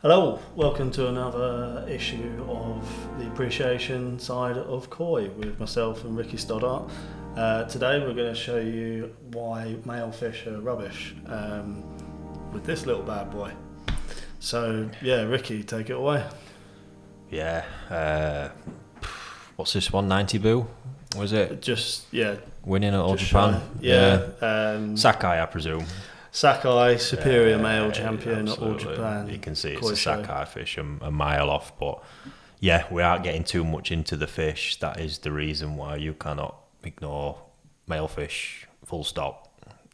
Hello, welcome to another issue of the appreciation side of koi with myself and Ricky Stoddart. Today we're going to show you why male fish are rubbish with this little bad boy. So yeah, Ricky, take it away. Yeah. What's this one? 90 boo? Was it? Just Winning at All just Japan? shy. Sakai, I presume. Sakai, superior male champion at All Absolutely. Japan. You can see it's koi a show. Sakai fish a mile off, but yeah, we aren't getting too much into the fish. That is the reason why you cannot ignore male fish, full stop.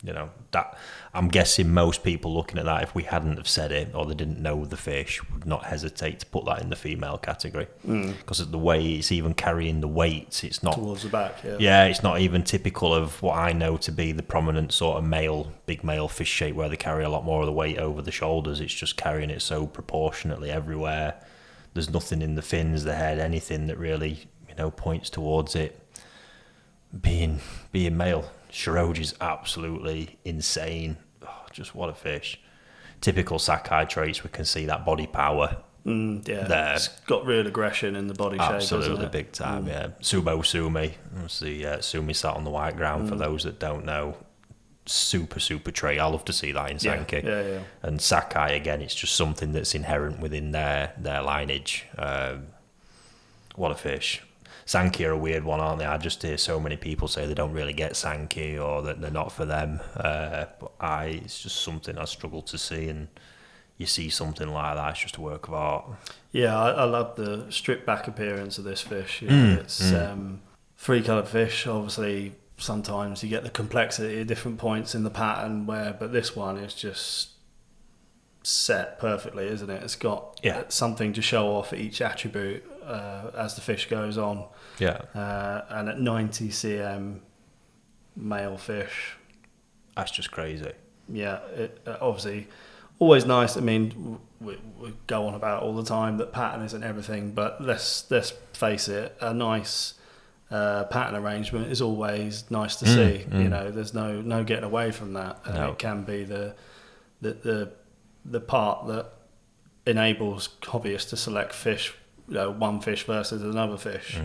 You know, that I'm guessing most people looking at that, if we hadn't have said it or they didn't know the fish, would not hesitate to put that in the female category. Because of the way it's even carrying the weight, it's not Towards the back, yeah. Yeah, it's not even typical of what I know to be the prominent sort of big male fish shape where they carry a lot more of the weight over the shoulders. It's just carrying it so proportionately everywhere. There's nothing in the fins, the head, anything that really, points towards it being male. Shiroji's absolutely insane. Oh, just what a fish. Typical Sakai traits, we can see that body power. There. It's got real aggression in the body shape, Absolutely hasn't it? big time, yeah. Sumo Sumi. Obviously, Sumi sat on the white ground, for those that don't know. Super trait. I love to see that in Sanke. Yeah. And Sakai, again, it's just something that's inherent within their lineage. What a fish. Sanke are a weird one, aren't they? I just hear so many people say they don't really get Sanke or that they're not for them. But it's just something I struggle to see, and you see something like that, it's just a work of art. Yeah, I love the stripped back appearance of this fish. It's three coloured fish. Obviously, sometimes you get the complexity at different points in the pattern, but this one is just set perfectly, isn't it? It's got something to show off each attribute as the fish goes on. Yeah. And at 90 cm male fish. That's just crazy. Yeah, obviously always nice. I mean, we go on about all the time that pattern isn't everything, but let's face it, a nice pattern arrangement is always nice to see. There's no getting away from that. No. It can be the part that enables hobbyists to select fish, one fish versus another fish.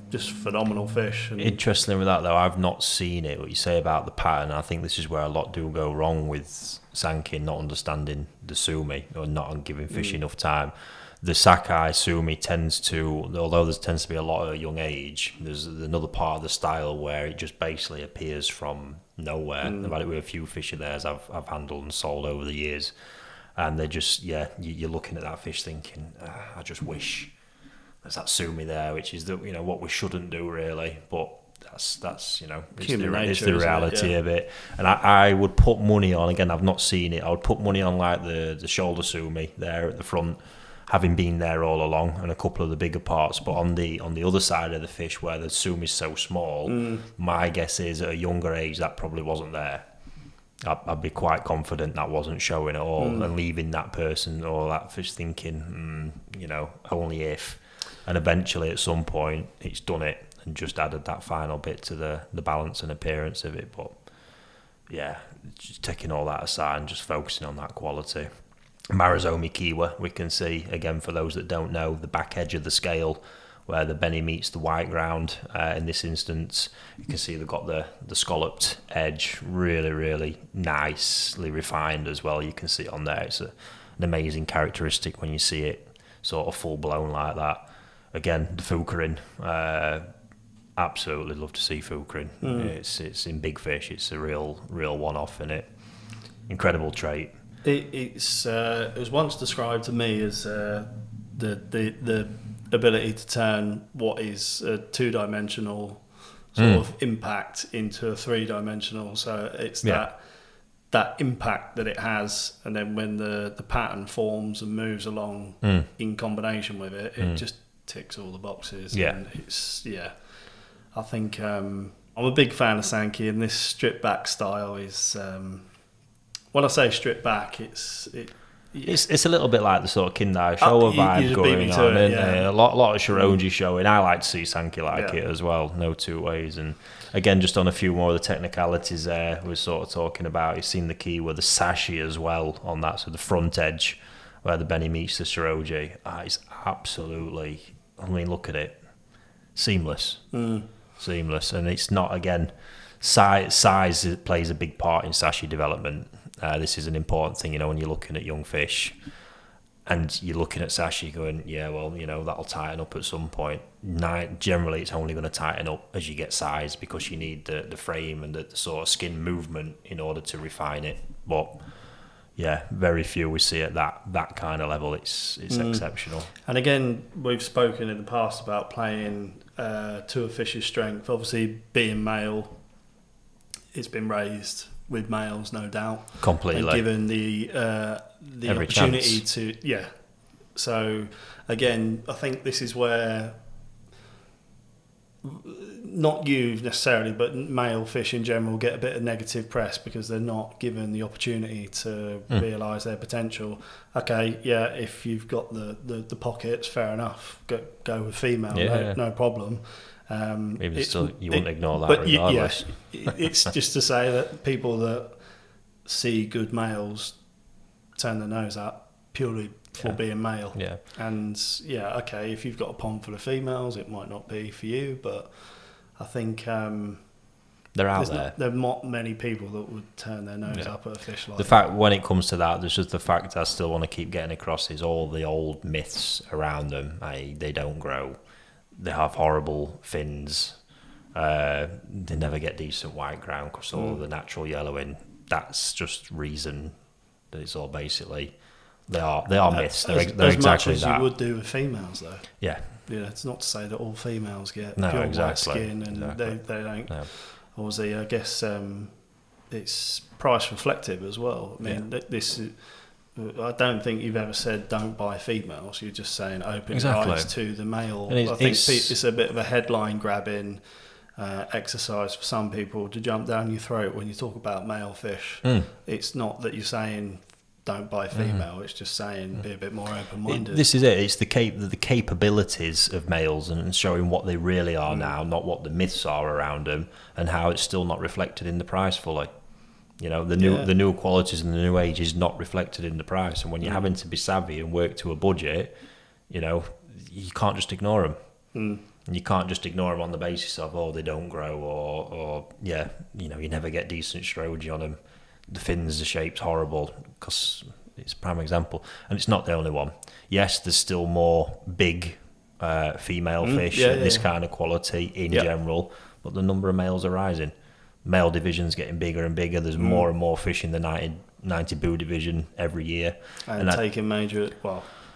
Just phenomenal fish. And interestingly with that though, I've not seen it, what you say about the pattern. I think this is where a lot do go wrong with Sanke, not understanding the Sumi or not giving fish enough time. The Sakai Sumi tends to, although there tends to be a lot of young age, there's another part of the style where it just basically appears from nowhere. I've had it with a few fish of theirs I've handled and sold over the years, and they just, you're looking at that fish thinking, I just wish there's that Sumi there, which is what we shouldn't do really, but that's it's the reality of it. And I would put money on, again, I've not seen it, I would put money on like the shoulder Sumi there at the front, having been there all along, and a couple of the bigger parts. But on the other side of the fish where the Sumi is so small, my guess is at a younger age that probably wasn't there. I'd be quite confident that wasn't showing at all, and leaving that person or that fish thinking, only if. And eventually at some point it's done it and just added that final bit to the balance and appearance of it. But yeah, just taking all that aside and just focusing on that quality. Marizomi Kiwa, we can see, again, for those that don't know, the back edge of the scale where the Benny meets the white ground. In this instance, you can see they've got the scalloped edge, really, really nicely refined as well. You can see it on there. It's an amazing characteristic when you see it sort of full blown like that. Again, the Fukarin, absolutely love to see Fukarin. It's in big fish. It's a real one-off in it. Incredible trait. it was once described to me as the ability to turn what is a two-dimensional sort of impact into a three-dimensional. So it's that impact that it has, and then when the pattern forms and moves along in combination with it, it just ticks all the boxes. And it's I think I'm a big fan of Sanke, and this strip back style is when I say strip back, It's a little bit like the sort of Kindai Showa vibe going on, isn't it? A lot of Shiroji showing. I like to see Sanke like it as well, no two ways. And again, just on a few more of the technicalities there, we're sort of talking about, you've seen the key with the sashi as well on that, so the front edge where the Benny meets the Shiroji. It's absolutely, I mean, look at it. Seamless. Seamless. And it's not, again, size plays a big part in sashi development. This is an important thing, when you're looking at young fish and you're looking at sashi going, that'll tighten up at some point. Generally, it's only going to tighten up as you get size because you need the frame and the sort of skin movement in order to refine it. But yeah, very few we see at that kind of level. It's exceptional. And again, we've spoken in the past about playing to a fish's strength. Obviously, being male, it's been raised with males, no doubt. Completely. And given the Every opportunity chance. to, So again, I think this is where, not you necessarily, but male fish in general get a bit of negative press because they're not given the opportunity to realise their potential. Okay, if you've got the pockets, fair enough. Go with female, no problem. Even still, you wouldn't ignore that but regardless. It's just to say that people that see good males turn their nose up purely for being male. Yeah. And okay, if you've got a pond full of females, it might not be for you, but I think they're out there. There are not many people that would turn their nose up at a fish like the fact when it comes to that, there's just the fact I still want to keep getting across is all the old myths around them. They don't grow. They have horrible fins. They never get decent white ground because all the natural yellowing. That's just reason. That it's all basically they are myths. They're as exactly much as that. you would do with females, though. Yeah. It's not to say that all females get No, pure exactly. white skin and Exactly. they don't. No. Obviously, I guess it's price reflective as well. I mean, this is. I don't think you've ever said don't buy females. You're just saying open your eyes to the male. And I think it's a bit of a headline grabbing exercise for some people to jump down your throat when you talk about male fish. It's not that you're saying don't buy female. It's just saying be a bit more open-minded. This is it. It's the capabilities of males and showing what they really are now, not what the myths are around them, and how it's still not reflected in the price fully. The new qualities and the new age is not reflected in the price. And when you're having to be savvy and work to a budget, you can't just ignore them. And you can't just ignore them on the basis of, they don't grow or you never get decent Shiroji on them. The fins, the shape's horrible because it's a prime example. And it's not the only one. Yes, there's still more big female fish at this kind of quality in general, but the number of males are rising. Male division's getting bigger and bigger. There's more and more fish in the 90 boo division every year. And taking major,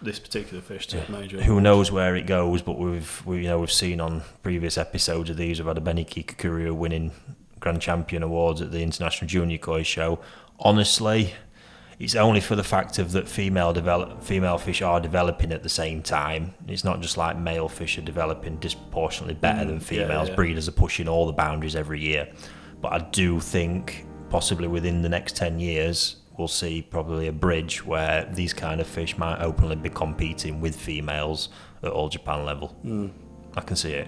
this particular fish took major. Who knows where it goes, but we've seen on previous episodes of these, we've had a Beniki Kikurio winning Grand Champion awards at the International Junior Koi Show. Honestly, it's only for the fact of that female fish are developing at the same time. It's not just like male fish are developing disproportionately better than females. Breeders are pushing all the boundaries every year. But I do think possibly within the next 10 years, we'll see probably a bridge where these kind of fish might openly be competing with females at All Japan level. I can see it.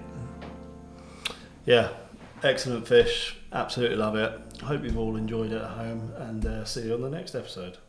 Yeah, excellent fish. Absolutely love it. I hope you've all enjoyed it at home and see you on the next episode.